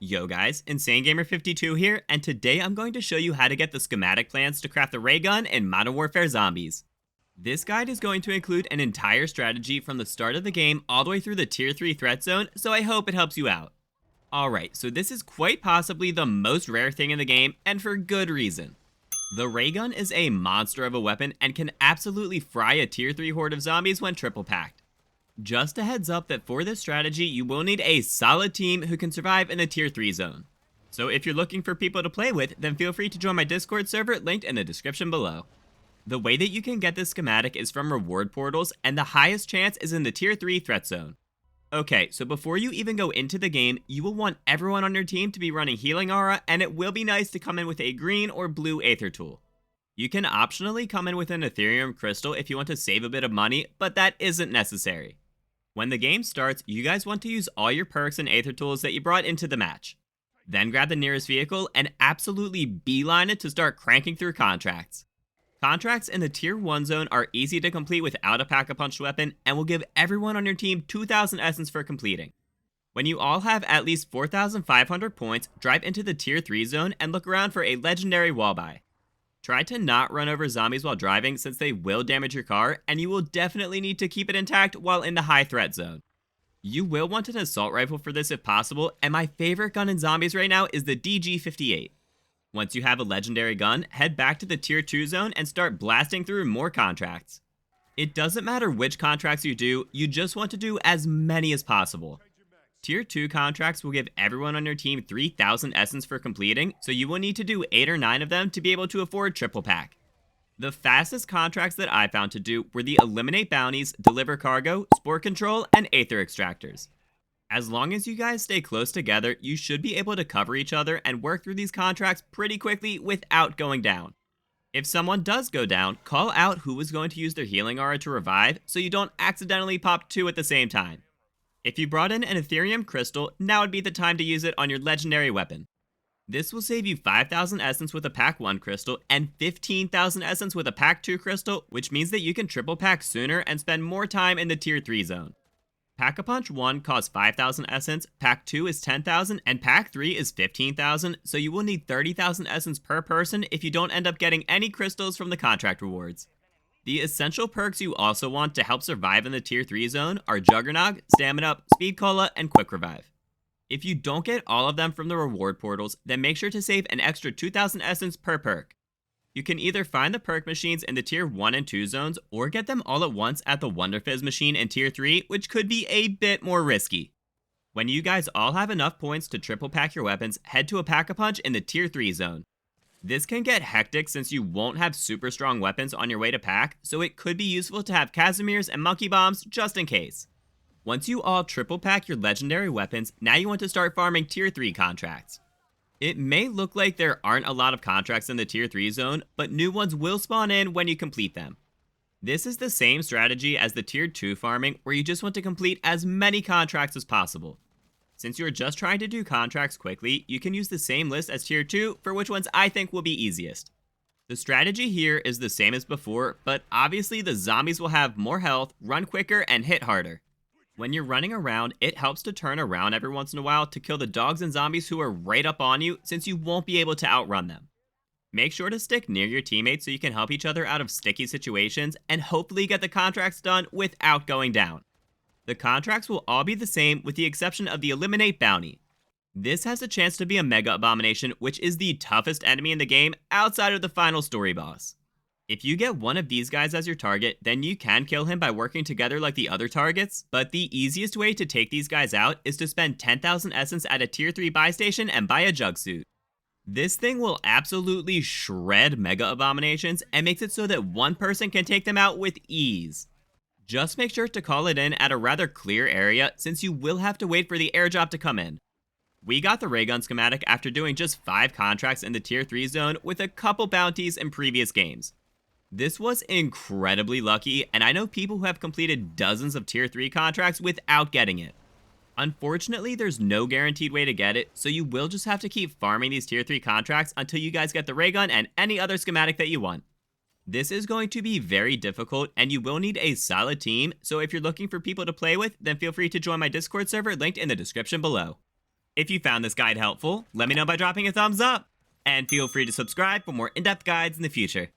Yo guys, InsaneGamer52 here, and today I'm going to show you how to get the schematic plans to craft the ray gun in Modern Warfare Zombies. This guide is going to include an entire strategy from the start of the game all the way through the tier 3 threat zone, so I hope it helps you out. Alright, so this is quite possibly the most rare thing in the game, and for good reason. The ray gun is a monster of a weapon and can absolutely fry a tier 3 horde of zombies when triple packed. Just a heads up that for this strategy, you will need a solid team who can survive in the tier 3 zone. So if you're looking for people to play with, then feel free to join my Discord server linked in the description below. The way that you can get this schematic is from reward portals, and the highest chance is in the tier 3 threat zone. Okay, so before you even go into the game, you will want everyone on your team to be running healing aura, and it will be nice to come in with a green or blue aether tool. You can optionally come in with an ethereum crystal if you want to save a bit of money, but that isn't necessary. When the game starts, you guys want to use all your perks and aether tools that you brought into the match. Then grab the nearest vehicle and absolutely beeline it to start cranking through contracts. Contracts in the tier 1 zone are easy to complete without a pack-a-punch weapon and will give everyone on your team 2,000 essence for completing. When you all have at least 4,500 points, drive into the tier 3 zone and look around for a legendary wall buy. Try to not run over zombies while driving since they will damage your car, and you will definitely need to keep it intact while in the high threat zone. You will want an assault rifle for this if possible, and my favorite gun in zombies right now is the DG58. Once you have a legendary gun, head back to the tier 2 zone and start blasting through more contracts. It doesn't matter which contracts you do, you just want to do as many as possible. Tier 2 contracts will give everyone on your team 3,000 essence for completing, so you will need to do 8 or 9 of them to be able to afford triple pack. The fastest contracts that I found to do were the eliminate bounties, deliver cargo, spore control, and aether extractors. As long as you guys stay close together, you should be able to cover each other and work through these contracts pretty quickly without going down. If someone does go down, call out who is going to use their healing aura to revive so you don't accidentally pop 2 at the same time. If you brought in an ethereum crystal, now would be the time to use it on your legendary weapon. This will save you 5,000 essence with a pack 1 crystal and 15,000 essence with a pack 2 crystal, which means that you can triple pack sooner and spend more time in the tier 3 zone. Pack-a-punch 1 costs 5,000 essence, pack 2 is 10,000, and pack 3 is 15,000, so you will need 30,000 essence per person if you don't end up getting any crystals from the contract rewards. The essential perks you also want to help survive in the tier 3 zone are Juggernog, Stamina Up, Speed Cola, and Quick Revive. If you don't get all of them from the reward portals, then make sure to save an extra 2,000 essence per perk. You can either find the perk machines in the tier 1 and 2 zones, or get them all at once at the Wonder Fizz machine in tier 3, which could be a bit more risky. When you guys all have enough points to triple pack your weapons, head to a pack-a-punch in the tier 3 zone. This can get hectic since you won't have super strong weapons on your way to pack, so it could be useful to have Casimirs and Monkey Bombs just in case. Once you all triple pack your legendary weapons, now you want to start farming tier 3 contracts. It may look like there aren't a lot of contracts in the tier 3 zone, but new ones will spawn in when you complete them. This is the same strategy as the tier 2 farming, where you just want to complete as many contracts as possible. Since you're just trying to do contracts quickly, you can use the same list as tier 2 for which ones I think will be easiest. The strategy here is the same as before, but obviously the zombies will have more health, run quicker, and hit harder. When you're running around, it helps to turn around every once in a while to kill the dogs and zombies who are right up on you, since you won't be able to outrun them. Make sure to stick near your teammates so you can help each other out of sticky situations and hopefully get the contracts done without going down. The contracts will all be the same with the exception of the eliminate bounty. This has a chance to be a mega abomination, which is the toughest enemy in the game outside of the final story boss. If you get one of these guys as your target, then you can kill him by working together like the other targets, but the easiest way to take these guys out is to spend 10,000 essence at a tier 3 buy station and buy a jug suit. This thing will absolutely shred mega abominations and makes it so that one person can take them out with ease. Just make sure to call it in at a rather clear area since you will have to wait for the airdrop to come in. We got the Ray Gun schematic after doing just 5 contracts in the tier 3 zone with a couple bounties in previous games. This was incredibly lucky, and I know people who have completed dozens of tier 3 contracts without getting it. Unfortunately, there's no guaranteed way to get it, so you will just have to keep farming these tier 3 contracts until you guys get the Ray Gun and any other schematic that you want. This is going to be very difficult, and you will need a solid team, so if you're looking for people to play with, then feel free to join my Discord server linked in the description below. If you found this guide helpful, let me know by dropping a thumbs up. And feel free to subscribe for more in-depth guides in the future.